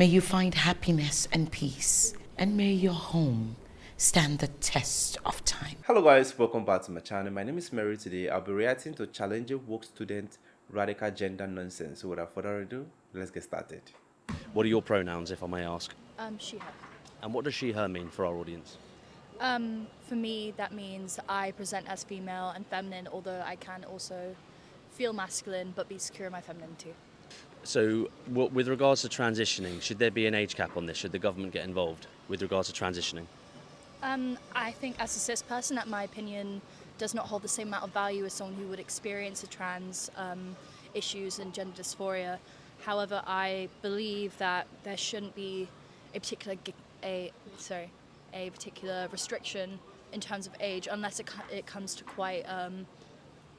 May you find happiness and peace, and may your home stand the test of time. Hello guys, welcome back to my channel. My name is Mary. Today I'll be reacting to challenging woke student radical gender nonsense. So without further ado, let's get started. What are your pronouns, if I may ask? She, her. And what does she, her mean for our audience? For me, that means I present as female and feminine, although I can also feel masculine but be secure in my feminine too. So with regards to transitioning, should there be an age cap on this? Should the government get involved with regards to transitioning? I think as a cis person, that my opinion does not hold the same amount of value as someone who would experience the trans issues and gender dysphoria. However, I believe that there shouldn't be a particular restriction in terms of age unless it comes to quite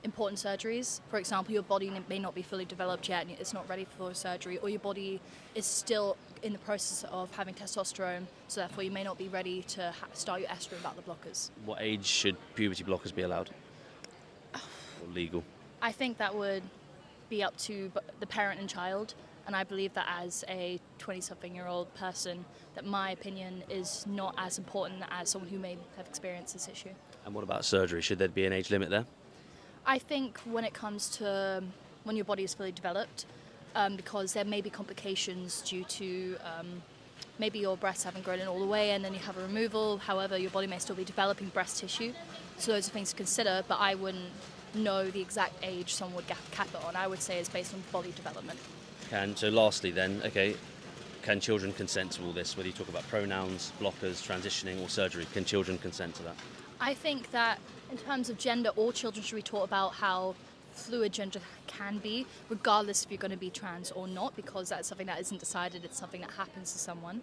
important surgeries. For example, your body may not be fully developed yet and it's not ready for surgery, or your body is still in the process of having testosterone, so therefore you may not be ready to start your estrogen beta blockers. What age should puberty blockers be allowed? Or legal? I think that would be up to the parent and child, and I believe that as a 20-something-year-old person, that my opinion is not as important as someone who may have experienced this issue. And what about surgery? Should there be an age limit there? I think when it comes to when your body is fully developed, because there may be complications due to maybe your breasts haven't grown in all the way and then you have a removal. However, your body may still be developing breast tissue. So those are things to consider, but I wouldn't know the exact age someone would cap it on. I would say it's based on body development. So lastly then, okay, can children consent to all this? Whether you talk about pronouns, blockers, transitioning or surgery, can children consent to that? I think that in terms of gender, all children should be taught about how fluid gender can be, regardless if you're going to be trans or not, because that's something that isn't decided, it's something that happens to someone.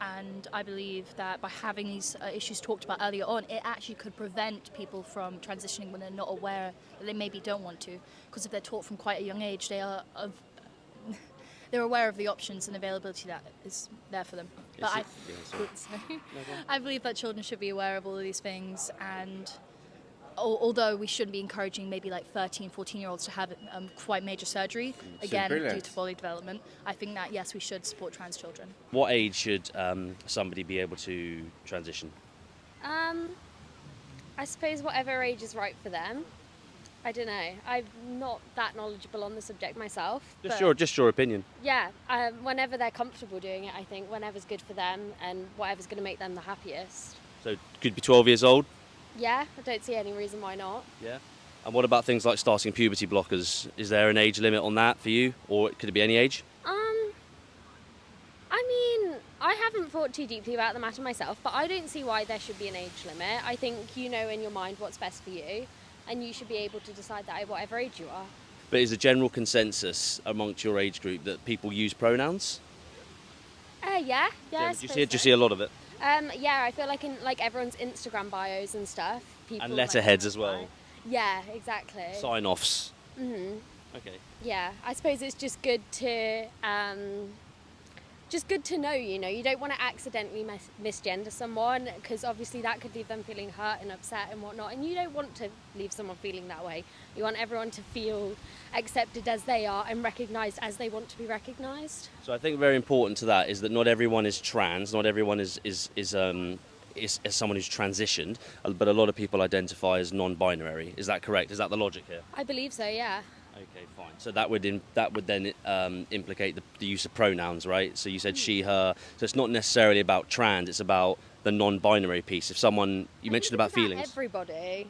And I believe that by having these issues talked about earlier on, it actually could prevent people from transitioning when they're not aware that they maybe don't want to. Because if they're taught from quite a young age, they're aware of the options and availability that is there for them. But I believe that children should be aware of all of these things, and although we shouldn't be encouraging maybe like 13, 14-year-olds to have quite major surgery, again, due to body development, I think that, yes, we should support trans children. What age should somebody be able to transition? I suppose whatever age is right for them. I don't know. I'm not that knowledgeable on the subject myself. Just your opinion. Yeah, whenever they're comfortable doing it, I think whenever's good for them and whatever's going to make them the happiest. So could be 12 years old? Yeah, I don't see any reason why not. Yeah. And what about things like starting puberty blockers? Is there an age limit on that for you, or could it be any age? I mean, I haven't thought too deeply about the matter myself, but I don't see why there should be an age limit. I think you know in your mind what's best for you, and you should be able to decide that at whatever age you are. But is a general consensus amongst your age group that people use pronouns? Yeah. Do you see a lot of it? Yeah, I feel like in everyone's Instagram bios and stuff. People And letterheads as well. Yeah, exactly. Sign-offs. Okay. Yeah, I suppose it's just good to know, you don't want to accidentally misgender someone, because obviously that could leave them feeling hurt and upset and whatnot, and you don't want to leave someone feeling that way. You want everyone to feel accepted as they are and recognised as they want to be recognised. So I think very important to that is that not everyone is trans, not everyone is someone who's transitioned, but a lot of people identify as non-binary. Is that correct? Is that the logic here? I believe so, yeah. Okay, fine. So that would then implicate the use of pronouns, right? So you said she, her. So it's not necessarily about trans. It's about the non-binary piece. If someone you mentioned about feelings, everybody,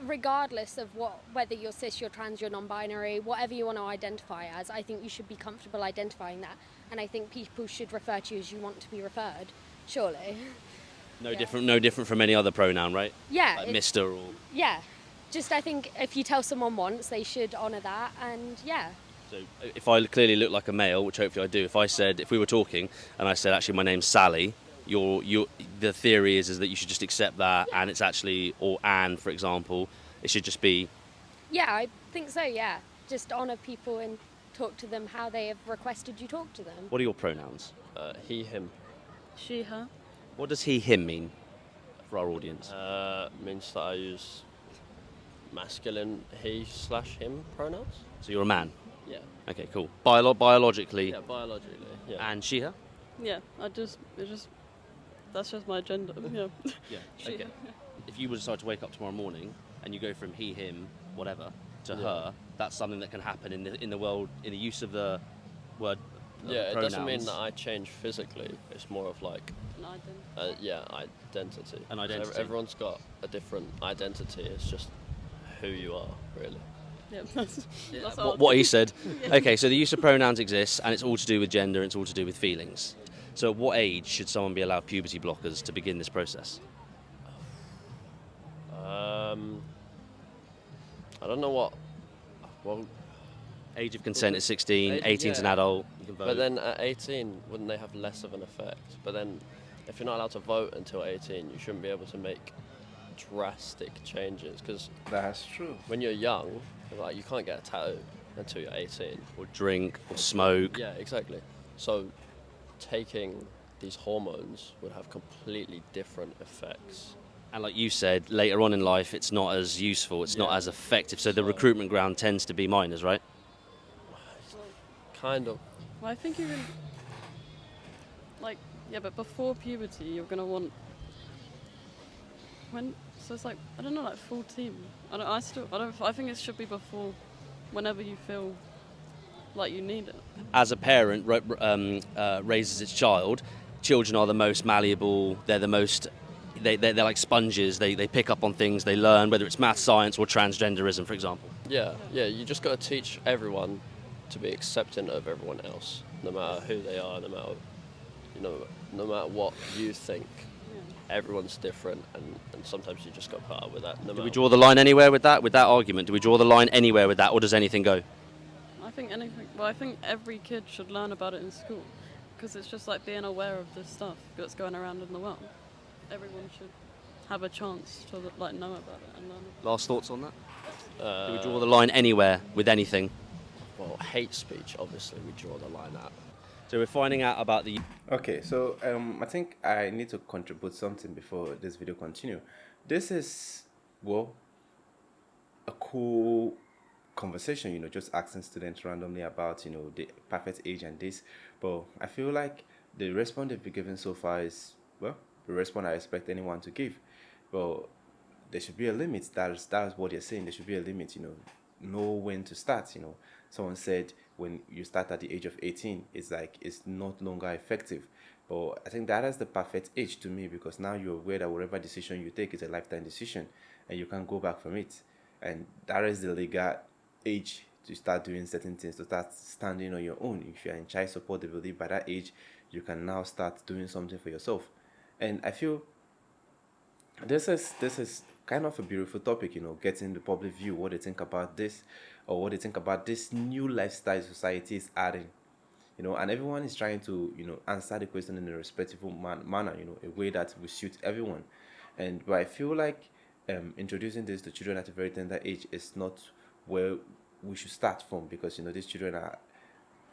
regardless of whether you're cis, you're trans, you're non-binary, whatever you want to identify as, I think you should be comfortable identifying that, and I think people should refer to you as you want to be referred. Surely. No different from any other pronoun, right? Yeah. Like Mr. or. Yeah. Just I think if you tell someone once, they should honour that, and yeah. So if I clearly look like a male, which hopefully I do, if we were talking and I said, actually my name's Sally, the theory is that you should just accept that, and it's actually, or Anne, for example, it should just be. Yeah, I think so, yeah. Just honour people and talk to them how they have requested you talk to them. What are your pronouns? He, him. She, her. What does he, him mean for our audience? Means that I use masculine he/him pronouns. So you're a man? Yeah. Okay, cool. Biologically? Yeah, biologically, yeah. And she, her? Yeah, that's just my gender. Yeah. Yeah. Okay. If you were to decide to wake up tomorrow morning and you go from he, him, whatever, to her, that's something that can happen in the world, in the use of the word. Yeah, it pronouns. doesn't mean that I change physically. It's more of like, An identity. identity. An identity. So everyone's got a different identity. It's just who you are, really. Yeah, that's What he said. Okay, so the use of pronouns exists, and it's all to do with gender, and it's all to do with feelings. So at what age should someone be allowed puberty blockers to begin this process? I don't know what. Well, Age of consent is 16, 18's an adult. You can vote. but then at 18, wouldn't they have less of an effect? But then, if you're not allowed to vote until 18, you shouldn't be able to make drastic changes. Because That's true. when you're young, like you can't get a tattoo until you're 18. or drink, or smoke. Yeah, exactly. So, taking these hormones would have completely different effects. And like you said, later on in life, it's not as useful, it's not Yeah. as effective. So the So- recruitment ground tends to be minors, right? Kind of. Well, I think you can, but before puberty, you're gonna want so it's like, I don't know, like 14. I think it should be before, whenever you feel like you need it. As a parent raises its child, children are the most malleable. They're the most. They're like sponges. They pick up on things. They learn, whether it's math, science, or transgenderism, for example. Yeah, you just got to teach everyone to be accepting of everyone else, no matter who they are, no matter what you think. Everyone's different, and sometimes you just got to put up with that. Do we draw the line anywhere with that argument? Do we draw the line anywhere with that, or does anything go? I think anything. Well, I think every kid should learn about it in school, because it's just like being aware of this stuff that's going around in the world. Everyone should have a chance to know about it and learn about Last thoughts on that? Do we draw the line anywhere with anything? Well, hate speech, obviously, we draw the line at. So we're finding out about the. Okay, so I think I need to contribute something before this video continue. This is, well, a cool conversation, just asking students randomly about, the perfect age and this. But I feel like the response they've been given so far is, well, the response I expect anyone to give. Well, there should be a limit. That's what they're saying. There should be a limit, know when to start, Someone said when you start at the age of 18, it's not longer effective. But I think that is the perfect age to me, because now you're aware that whatever decision you take is a lifetime decision and you can't go back from it. And that is the legal age to start doing certain things, to start standing on your own. If you're in child support, they believe by that age you can now start doing something for yourself. And I feel this is kind of a beautiful topic, getting the public view, what they think about this, or what they think about this new lifestyle society is adding, and everyone is trying to, answer the question in a respectful manner, a way that will suit everyone. But I feel like introducing this to children at a very tender age is not where we should start from, because, these children are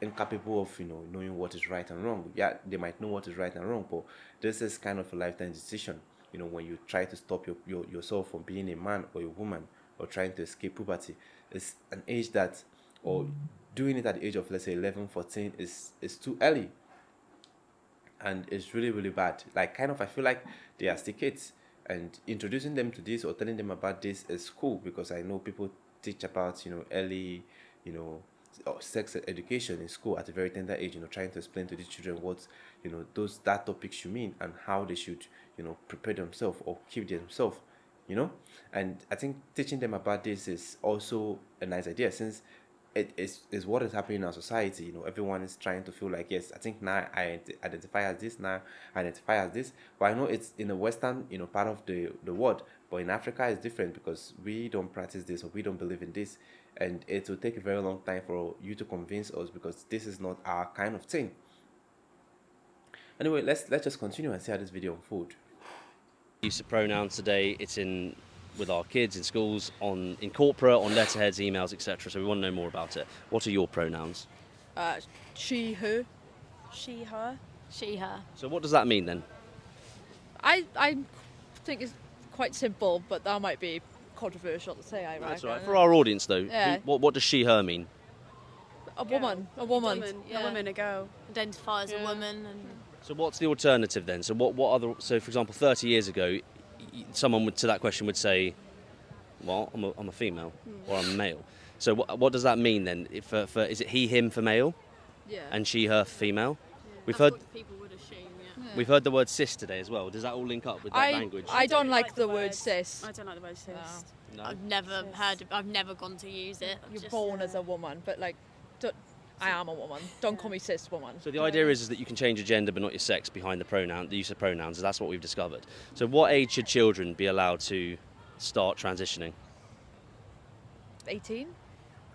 incapable of, knowing what is right and wrong. Yeah, they might know what is right and wrong, but this is kind of a lifetime decision. When you try to stop yourself from being a man or a woman, or trying to escape puberty, it's an age that, or doing it at the age of, let's say, 11, 14 is too early. And it's really, really bad. I feel like they are still kids, and introducing them to this or telling them about this is cool, because I know people teach about, early, sex education in school at a very tender age, trying to explain to these children what, that topic should mean, and how they should, prepare themselves or keep themselves, and I think teaching them about this is also a nice idea, since it is what is happening in our society. Everyone is trying to feel like, yes, I think now I identify as this, now I identify as this. But I know it's in the western, part of the world, but in Africa it's different, because we don't practice this, or we don't believe in this, and it will take a very long time for you to convince us, because this is not our kind of thing. Anyway, let's just continue and see how this video unfolds. Use of pronouns today, it's in with our kids in schools, in corporate, on letterheads, emails, etc. So we want to know more about it. What are your pronouns? She, her. She, her. She, her. So what does that mean then? I think it's quite simple, but that might be controversial to say, I reckon. That's all right. For our audience though, Yeah. what does she, her mean? A woman. A woman. A woman, a girl. Identify as a woman. And So what's the alternative then? So what other? So for example, 30 years ago, someone would, to that question would say, "Well, I'm a female or I'm a male." So what does that mean then? If is it he him for male, and she her for female? We've heard people would assume, we've heard the word cis today as well. Does that all link up with that language? I don't like the word cis. I don't like the word cis. No? I've never I've never gone to use it. You're born as a woman, but like, I am a woman. Don't call me cis woman. So the idea is that you can change your gender but not your sex behind the use of pronouns. That's what we've discovered. So what age should children be allowed to start transitioning? 18?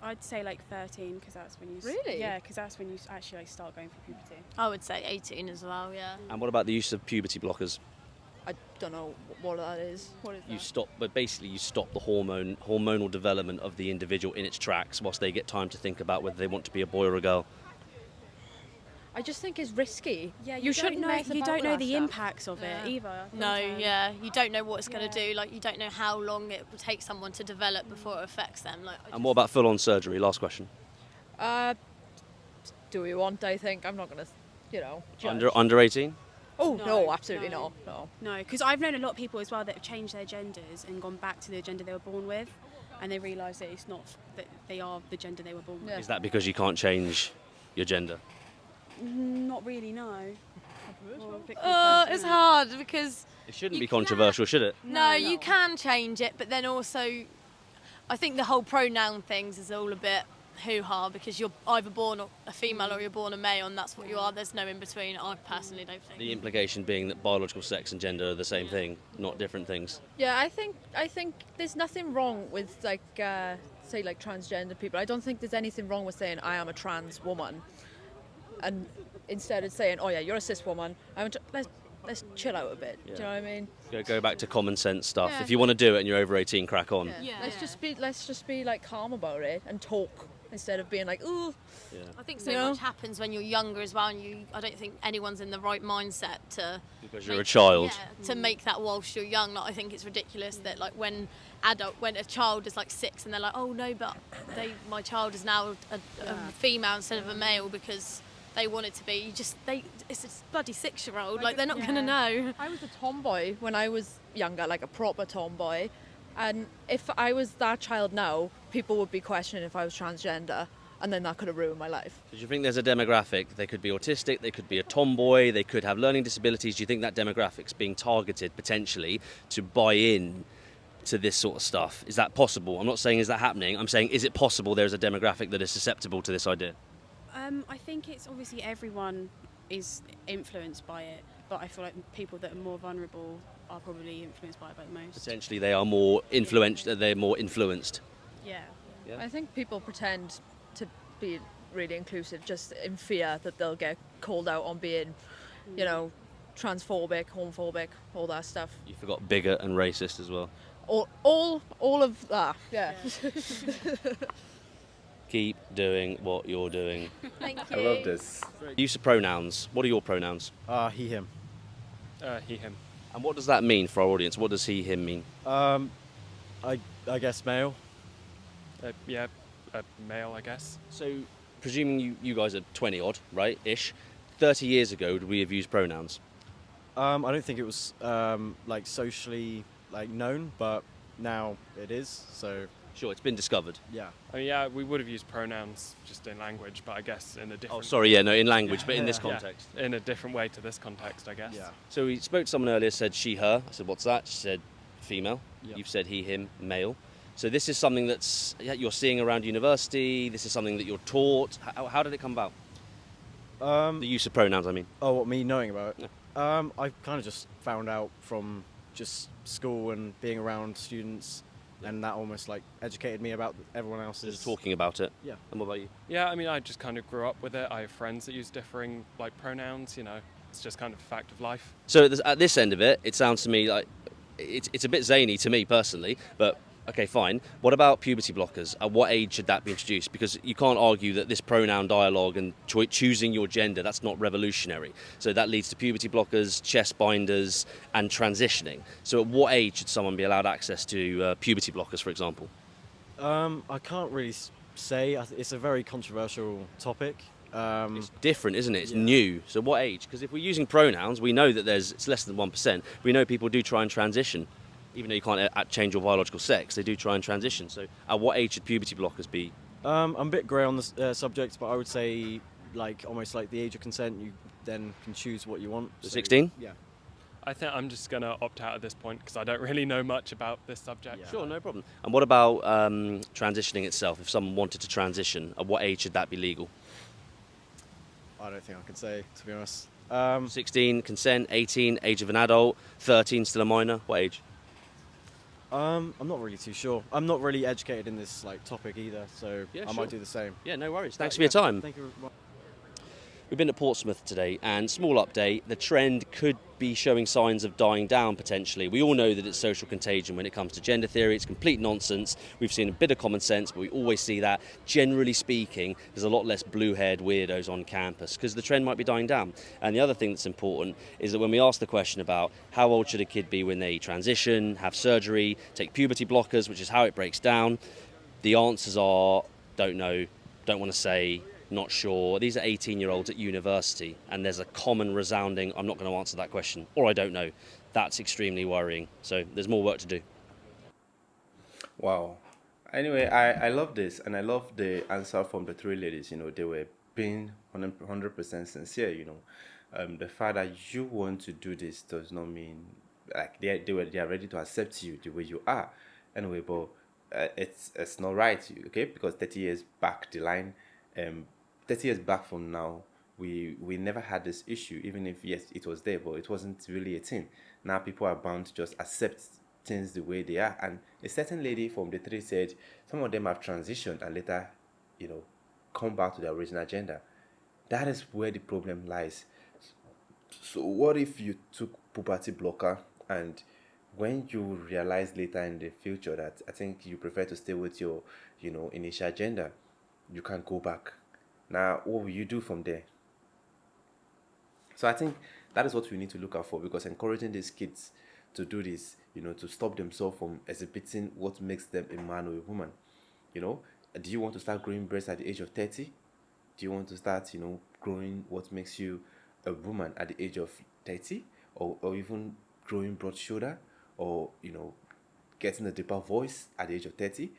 I'd say like 13 because that's when you. Really? Yeah, because that's when you actually like start going through puberty. I would say 18 as well, yeah. And what about the use of puberty blockers? I don't know what that is. What is that? You stop the hormonal development of the individual in its tracks whilst they get time to think about whether they want to be a boy or a girl. I just think it's risky. Yeah, you shouldn't know. mess You about don't with know that the stuff. impacts of it either. No, sometimes. yeah, you don't know what it's going to do. Like, you don't know how long it will take someone to develop before it affects them. Like, And what about full-on surgery? Last question. Do we want? I think I'm not gonna, judge. Under 18? Oh No, no, absolutely no. not. No. No, because I've known a lot of people as well that have changed their genders and gone back to the gender they were born with, and they realise that it's not that they are the gender they were born Yeah. Is that because you can't change your gender? with. Not really, no. it's hard because It shouldn't You be controversial, should it? no, you can change it, but then also, I think the whole pronoun things is all a bit hoo-ha because you're either born a female or you're born a male, and that's what you are. There's no in between. I personally don't think. The implication being that biological sex and gender are the same thing, not different things. Yeah, I think there's nothing wrong with say like transgender people. I don't think there's anything wrong with saying I am a trans woman, and instead of saying, oh yeah, you're a cis woman, let's chill out a bit. Yeah. Do you know what I mean? Go back to common sense stuff. Yeah. If you want to do it and you're over 18, crack on. Yeah. Let's just be like calm about it and talk instead of being like, ooh. Yeah. I think so You know? much happens when you're younger as well, and I don't think anyone's in the right mindset to. Because you're a child. To make that whilst you're young, like, I think it's ridiculous that like when a child is like 6 and they're like, oh no, but my child is now a female instead of a male because they want it to be. It's a bloody 6-year-old. Like, they're not going to know. I was a tomboy when I was younger, like a proper tomboy. And if I was that child now, people would be questioning if I was transgender, and then that could have ruined my life. Do you think there's a demographic? They could be autistic, they could be a tomboy, they could have learning disabilities. Do you think that demographic's being targeted potentially to buy in to this sort of stuff? Is that possible? I'm not saying is that happening. I'm saying is it possible there's a demographic that is susceptible to this idea? I think it's obviously everyone is influenced by it, but I feel like people that are more vulnerable are probably influenced by it the most. Potentially they are more influential. They're more influenced. Yeah. Yeah. I think people pretend to be really inclusive just in fear that they'll get called out on being, transphobic, homophobic, all that stuff. You forgot bigot and racist as well. All of that. Yeah. Keep doing what you're doing. Thank you. I love this. Use of pronouns. What are your pronouns? He, him. He, him. And what does that mean for our audience? What does he, him mean? I guess male. Male, I guess. So, presuming you guys are 20 odd, right, ish. 30 years ago, would we have used pronouns? I don't think it was socially known, but now it is. So Sure, it's been discovered. yeah. I mean, yeah, we would have used pronouns just in language, but I guess in a different. Oh, sorry, in language, but in this Yeah, context. in a different way to this context, I guess. Yeah. So we spoke to someone earlier, said she, her. I said, what's that? She said, female. Yep. You've said he, him, male. So this is something that's you're seeing around university. This is something that you're taught. How did it come about? The use of pronouns, I mean. Oh, what, me knowing about it? Yeah. I kind of just found out from just school and being around students, and that almost educated me about everyone else's. Just talking about it. Yeah. And what about you? Yeah, I mean, I just kind of grew up with it. I have friends that use differing pronouns. It's just kind of a fact of life. So at this end of it, it sounds to me like it's a bit zany to me personally, but okay, fine. What about puberty blockers? At what age should that be introduced? Because you can't argue that this pronoun dialogue and choosing your gender, that's not revolutionary. So that leads to puberty blockers, chest binders, and transitioning. So at what age should someone be allowed access to puberty blockers, for example? I can't really say. It's a very controversial topic. It's different, isn't it? It's Yeah. new. So what age? Because if we're using pronouns, we know that it's less than 1%. We know people do try and transition. Even though you can't change your biological sex, they do try and transition. So at what age should puberty blockers be? I'm a bit grey on the subject, but I would say like almost like the age of consent. You then can choose what you want. So 16? Yeah. I think I'm just going to opt out at this point because I don't really know much about this subject. Yeah. Sure, no problem. And what about transitioning itself? If someone wanted to transition, at what age should that be legal? I don't think I can say, to be honest. 16, consent, 18, age of an adult, 13, still a minor. What age? I'm not really too sure. I'm not really educated in this like topic either, so Yeah, I sure. might do the same. Yeah, no worries. Thanks But, for your yeah, time. Thank you. We've been to Portsmouth today, and small update, the trend could be showing signs of dying down potentially. We all know that it's social contagion when it comes to gender theory. It's complete nonsense. We've seen a bit of common sense, but we always see that, generally speaking, there's a lot less blue-haired weirdos on campus because the trend might be dying down. And the other thing that's important is that when we ask the question about how old should a kid be when they transition, have surgery, take puberty blockers, which is how it breaks down, the answers are don't know, don't want to say, not sure. These are 18-year-olds at university, and there's a common resounding, I'm not going to answer that question, or I don't know. That's extremely worrying. So there's more work to do. Wow. Anyway, I love this, and I love the answer from the three ladies. You know, they were being 100% sincere. You know, the fact that you want to do this does not mean like they are ready to accept you the way you are. Anyway, but it's not right, okay? Because 30 years back the line, 30 years back from now, we never had this issue. Even if yes, it was there, but it wasn't really a thing. Now people are bound to just accept things the way they are. And a certain lady from the three said some of them have transitioned and later, you know, come back to their original gender. That is where the problem lies. So what if you took puberty blocker and when you realize later in the future that I think you prefer to stay with your, you know, initial gender, you can't go back. Now, what will you do from there? So I think that is what we need to look out for, because encouraging these kids to do this, you know, to stop themselves from exhibiting what makes them a man or a woman. You know, do you want to start growing breasts at the age of 30? Do you want to start, you know, growing what makes you a woman at the age of 30? Or even growing broad shoulder, or, you know, getting a deeper voice at the age of 30?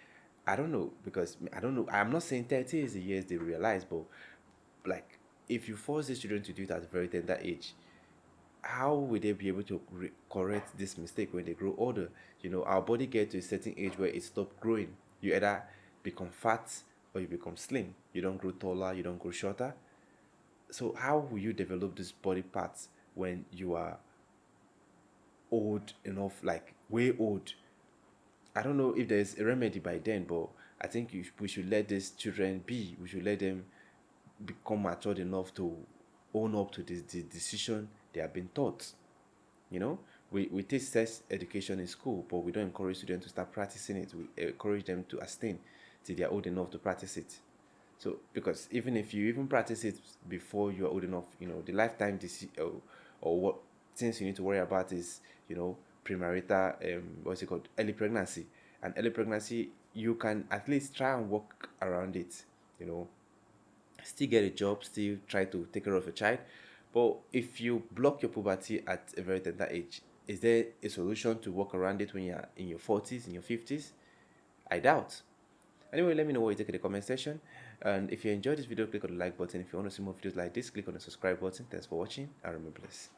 I don't know, because I don't know. I'm not saying 30 is the years they realize, but like if you force these children to do it at a very tender age, how will they be able to correct this mistake when they grow older? You know, our body gets to a certain age where it stops growing. You either become fat or you become slim. You don't grow taller, you don't grow shorter. So how will you develop these body parts when you are old enough, like way old? I don't know if there's a remedy by then, but I think we should let these children be. We should let them become matured enough to own up to the decision they have been taught. You know, we take sex education in school, but we don't encourage students to start practicing it. We encourage them to abstain till they are old enough to practice it. So, because even if you even practice it before you are old enough, you know, the lifetime or what things you need to worry about is, you know, premarital, what's it called, early pregnancy. And early pregnancy, you can at least try and work around it, you know, still get a job, still try to take care of a child. But if you block your puberty at a very tender age, is there a solution to work around it when you're in your 40s, in your 50s? I doubt. Anyway, let me know what you think in the comment section. And if you enjoyed this video, click on the like button. If you want to see more videos like this, click on the subscribe button. Thanks for watching, and remember this.